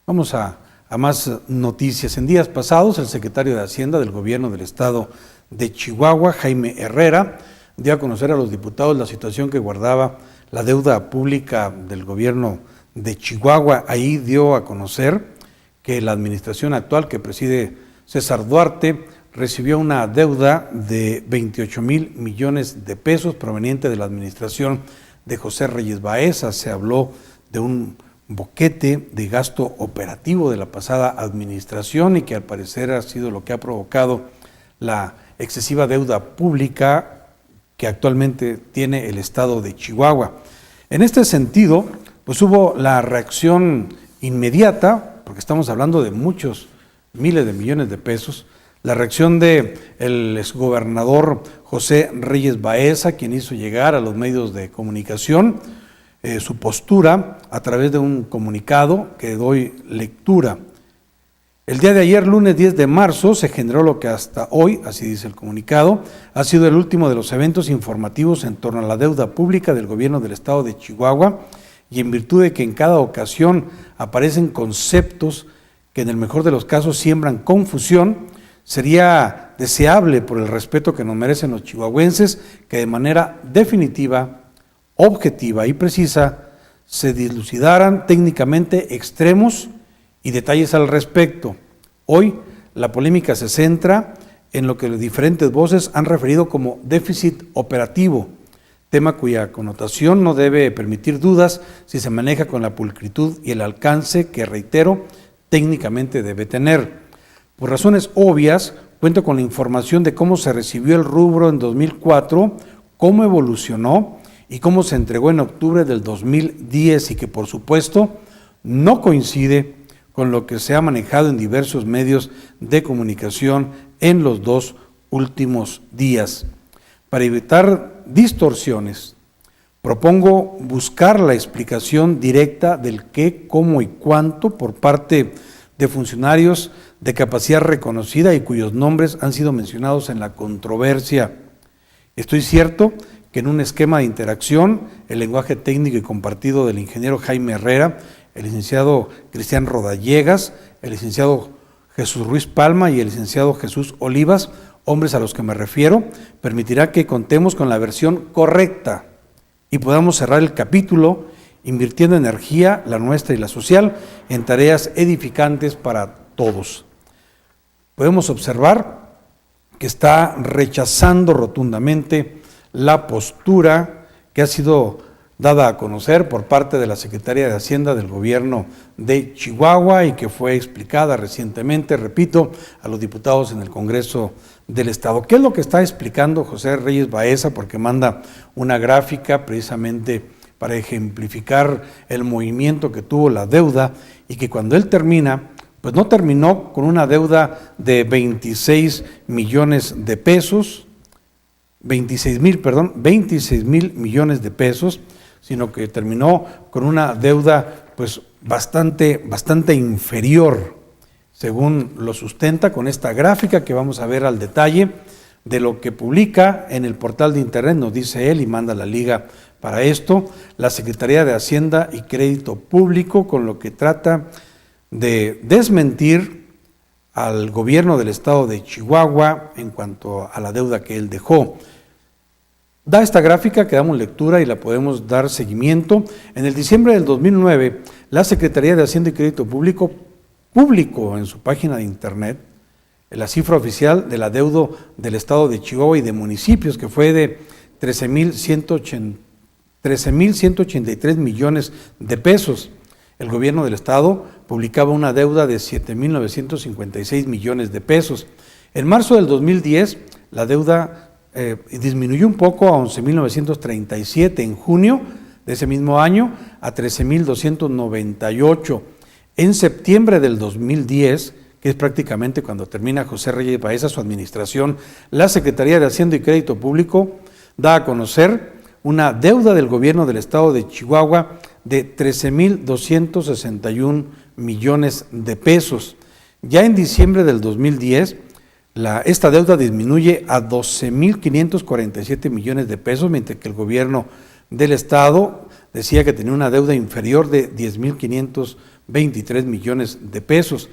Vamos a más noticias. En días pasados, el secretario de Hacienda del Gobierno del Estado de Chihuahua, Jaime Herrera, dio a conocer a los diputados la situación que guardaba la deuda pública del Gobierno de Chihuahua. Ahí dio a conocer que la administración actual que preside César Duarte recibió una deuda de 28,000 millones de pesos proveniente de la administración de José Reyes Baeza. Se habló de un boquete de gasto operativo de la pasada administración y que al parecer ha sido lo que ha provocado la excesiva deuda pública que actualmente tiene el estado de Chihuahua. En este sentido, pues hubo la reacción inmediata, porque estamos hablando de muchos miles de millones de pesos, la reacción del exgobernador José Reyes Baeza, quien hizo llegar a los medios de comunicación su postura a través de un comunicado que doy lectura. El día de ayer, lunes 10 de marzo, se generó lo que hasta hoy, así dice el comunicado, ha sido el último de los eventos informativos en torno a la deuda pública del gobierno del estado de Chihuahua, y en virtud de que en cada ocasión aparecen conceptos que en el mejor de los casos siembran confusión, sería deseable, por el respeto que nos merecen los chihuahuenses, que de manera definitiva, objetiva y precisa se dilucidaran técnicamente extremos y detalles al respecto. Hoy la polémica se centra en lo que diferentes voces han referido como déficit operativo, tema cuya connotación no debe permitir dudas si se maneja con la pulcritud y el alcance que, reitero, técnicamente debe tener. Por razones obvias, cuento con la información de cómo se recibió el rubro en 2004, cómo evolucionó y cómo se entregó en octubre del 2010 y que por supuesto no coincide con lo que se ha manejado en diversos medios de comunicación en los dos últimos días. Para evitar distorsiones, propongo buscar la explicación directa del qué, cómo y cuánto por parte de funcionarios de capacidad reconocida y cuyos nombres han sido mencionados en la controversia. Estoy cierto que en un esquema de interacción, el lenguaje técnico y compartido del ingeniero Jaime Herrera, el licenciado Cristian Rodallegas, el licenciado Jesús Ruiz Palma y el licenciado Jesús Olivas, hombres a los que me refiero, permitirá que contemos con la versión correcta y podamos cerrar el capítulo invirtiendo energía, la nuestra y la social, en tareas edificantes para todos. Podemos observar que está rechazando rotundamente la postura que ha sido dada a conocer por parte de la Secretaría de Hacienda del Gobierno de Chihuahua y que fue explicada recientemente, repito, a los diputados en el Congreso del Estado. ¿Qué es lo que está explicando José Reyes Baeza? Porque manda una gráfica precisamente para ejemplificar el movimiento que tuvo la deuda y que cuando él termina, pues no terminó con una deuda de 26 millones de pesos, 26 mil millones de pesos, sino que terminó con una deuda pues bastante inferior, según lo sustenta con esta gráfica que vamos a ver al detalle de lo que publica en el portal de internet, nos dice él y manda la liga para esto, la Secretaría de Hacienda y Crédito Público, con lo que trata de desmentir al gobierno del estado de Chihuahua en cuanto a la deuda que él dejó. Da esta gráfica que damos lectura y la podemos dar seguimiento. En el diciembre del 2009, la Secretaría de Hacienda y Crédito Público publicó en su página de internet la cifra oficial del adeudo del estado de Chihuahua y de municipios, que fue de 13,183 millones de pesos. El gobierno del estado publicaba una deuda de 7,956 millones de pesos. En marzo del 2010, la deuda disminuyó un poco a 11,937, en junio de ese mismo año a 13,298. En septiembre del 2010, que es prácticamente cuando termina José Reyes Baeza su administración, la Secretaría de Hacienda y Crédito Público da a conocer una deuda del gobierno del estado de Chihuahua de 13,261 millones de pesos. Ya en diciembre del 2010, esta deuda disminuye a 12,547 millones de pesos, mientras que el gobierno del estado decía que tenía una deuda inferior de 10,500 23 millones de pesos.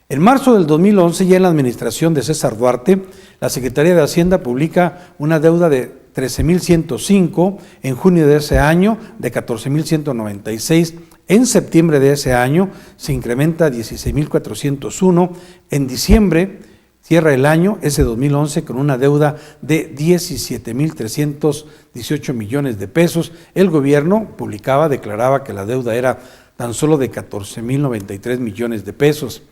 En marzo del 2011, ya en la administración de César Duarte, la Secretaría de Hacienda publica una deuda de 13,105, en junio de ese año de 14,196, en septiembre de ese año se incrementa a 16,401, en diciembre cierra el año, ese 2011, con una deuda de 17,318 millones de pesos. El gobierno declaraba que la deuda era tan solo de 14,093 millones de pesos.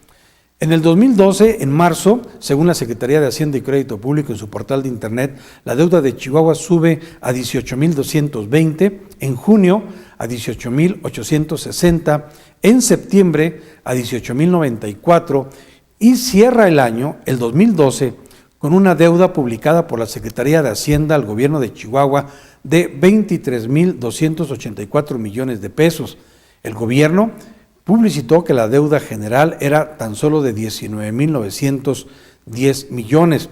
En el 2012, en marzo, según la Secretaría de Hacienda y Crédito Público en su portal de internet, la deuda de Chihuahua sube a 18,220, en junio a 18,860, en septiembre a 18,094 y cierra el año, el 2012, con una deuda publicada por la Secretaría de Hacienda al gobierno de Chihuahua de 23,284 millones de pesos. El gobierno publicitó que la deuda general era tan solo de 19,910 millones.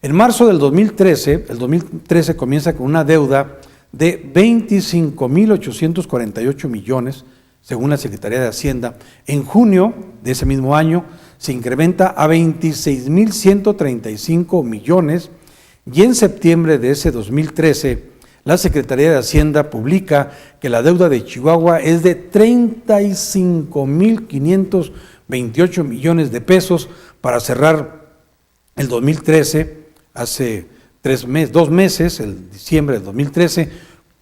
En marzo del 2013, el 2013 comienza con una deuda de 25,848 millones, según la Secretaría de Hacienda. En junio de ese mismo año se incrementa a 26,135 millones y en septiembre de ese 2013 la Secretaría de Hacienda publica que la deuda de Chihuahua es de 35,528 millones de pesos para cerrar el 2013, hace 2 meses, el diciembre del 2013,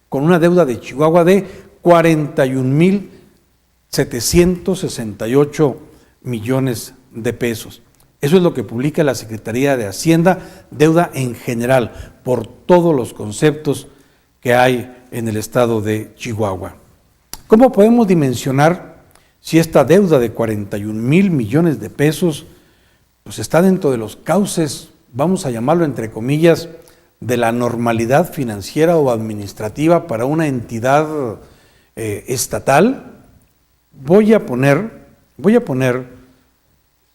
con una deuda de Chihuahua de 41,768 millones de pesos. Eso es lo que publica la Secretaría de Hacienda, deuda en general, por todos los conceptos que hay en el estado de Chihuahua. ¿Cómo podemos dimensionar si esta deuda de 41,000 millones de pesos pues está dentro de los cauces, vamos a llamarlo entre comillas, de la normalidad financiera o administrativa para una entidad estatal? Voy a poner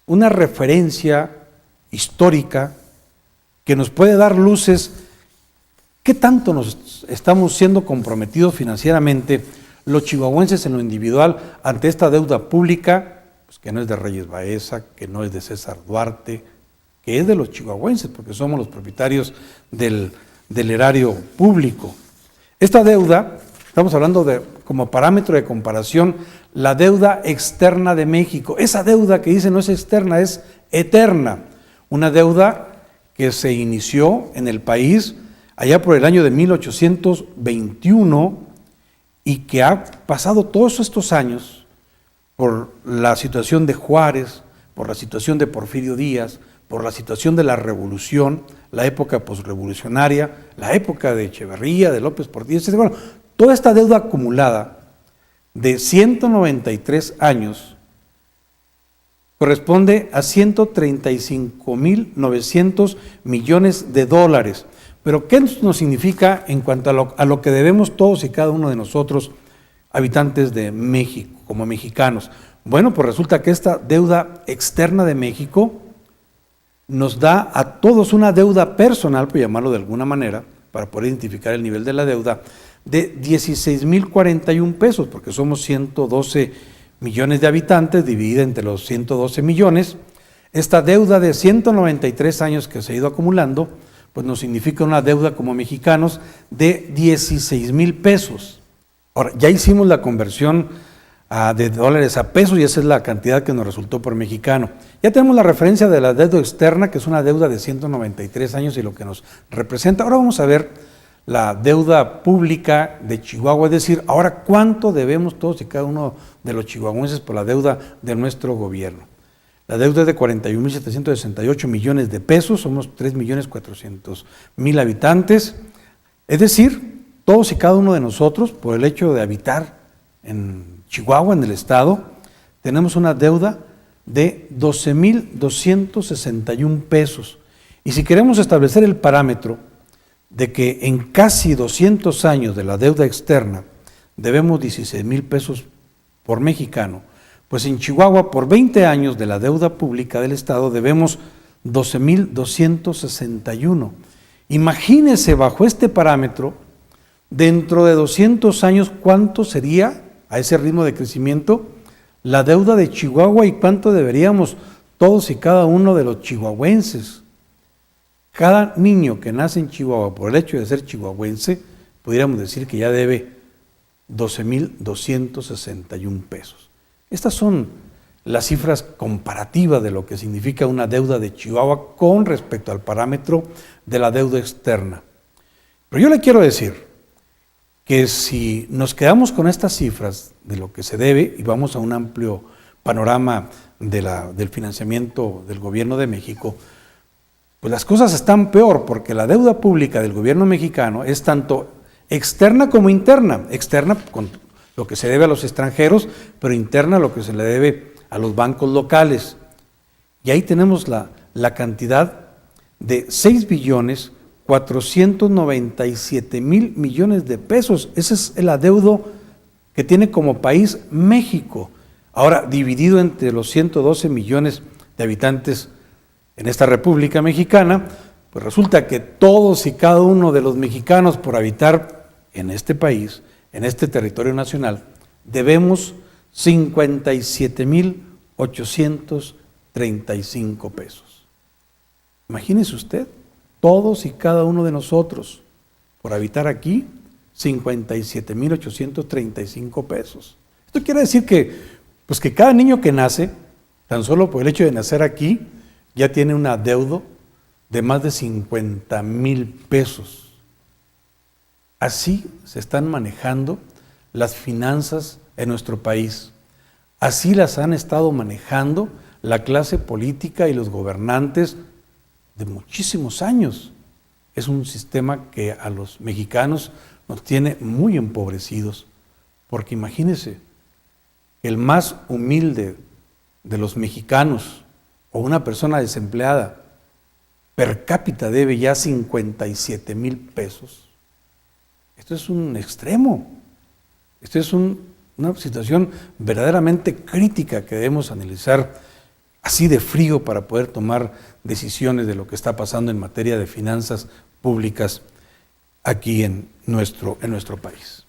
una referencia histórica que nos puede dar luces. ¿Qué tanto nos estamos siendo comprometidos financieramente los chihuahuenses en lo individual ante esta deuda pública, pues que no es de Reyes Baeza, que no es de César Duarte, que es de los chihuahuenses, porque somos los propietarios del erario público? Esta deuda, estamos hablando de, como parámetro de comparación, la deuda externa de México. Esa deuda que dice no es externa, es eterna. Una deuda que se inició en el país allá por el año de 1821 y que ha pasado todos estos años por la situación de Juárez, por la situación de Porfirio Díaz, por la situación de la revolución, la época posrevolucionaria, la época de Echeverría, de López Portillo, etc. Bueno, toda esta deuda acumulada de 193 años corresponde a 135,900 millones de dólares. Pero ¿qué nos significa en cuanto a lo que debemos todos y cada uno de nosotros, habitantes de México, como mexicanos? Bueno, pues resulta que esta deuda externa de México nos da a todos una deuda personal, por llamarlo de alguna manera, para poder identificar el nivel de la deuda, de 16,041 pesos, porque somos 112 millones de habitantes, dividida entre los 112 millones. Esta deuda de 193 años que se ha ido acumulando, pues nos significa una deuda como mexicanos de 16,000 pesos. Ahora, ya hicimos la conversión de dólares a pesos y esa es la cantidad que nos resultó por mexicano. Ya tenemos la referencia de la deuda externa, que es una deuda de 193 años y lo que nos representa. Ahora vamos a ver la deuda pública de Chihuahua, es decir, ahora cuánto debemos todos y cada uno de los chihuahuenses por la deuda de nuestro gobierno. La deuda es de 41,768 millones de pesos, somos 3,400,000 habitantes, es decir, todos y cada uno de nosotros, por el hecho de habitar en Chihuahua, en el estado, tenemos una deuda de 12,261 pesos. Y si queremos establecer el parámetro de que en casi 200 años de la deuda externa debemos 16,000 pesos por mexicano, pues en Chihuahua por 20 años de la deuda pública del estado debemos 12,261. Imagínense bajo este parámetro, dentro de 200 años, ¿cuánto sería a ese ritmo de crecimiento la deuda de Chihuahua y cuánto deberíamos todos y cada uno de los chihuahuenses. Cada niño que nace en Chihuahua por el hecho de ser chihuahuense, pudiéramos decir que ya debe 12,261 pesos. Estas son las cifras comparativas de lo que significa una deuda de Chihuahua con respecto al parámetro de la deuda externa. Pero yo le quiero decir que si nos quedamos con estas cifras de lo que se debe y vamos a un amplio panorama del financiamiento del gobierno de México, pues las cosas están peor, porque la deuda pública del gobierno mexicano es tanto externa como interna. Externa con lo que se debe a los extranjeros, pero interna lo que se le debe a los bancos locales. Y ahí tenemos la cantidad de 6,497,000 millones de pesos. Ese es el adeudo que tiene como país México. Ahora, dividido entre los 112 millones de habitantes en esta República Mexicana, pues resulta que todos y cada uno de los mexicanos por habitar en este país, en este territorio nacional, debemos 57,835 pesos. Imagínese usted, todos y cada uno de nosotros, por habitar aquí, 57,835 pesos. Esto quiere decir que cada niño que nace, tan solo por el hecho de nacer aquí, ya tiene un adeudo de más de 50,000 pesos. Así se están manejando las finanzas en nuestro país. Así las han estado manejando la clase política y los gobernantes de muchísimos años. Es un sistema que a los mexicanos nos tiene muy empobrecidos, porque imagínense, el más humilde de los mexicanos o una persona desempleada per cápita debe ya 57,000 pesos. Esto es un extremo. Esto es una situación verdaderamente crítica que debemos analizar así de frío para poder tomar decisiones de lo que está pasando en materia de finanzas públicas aquí en nuestro país.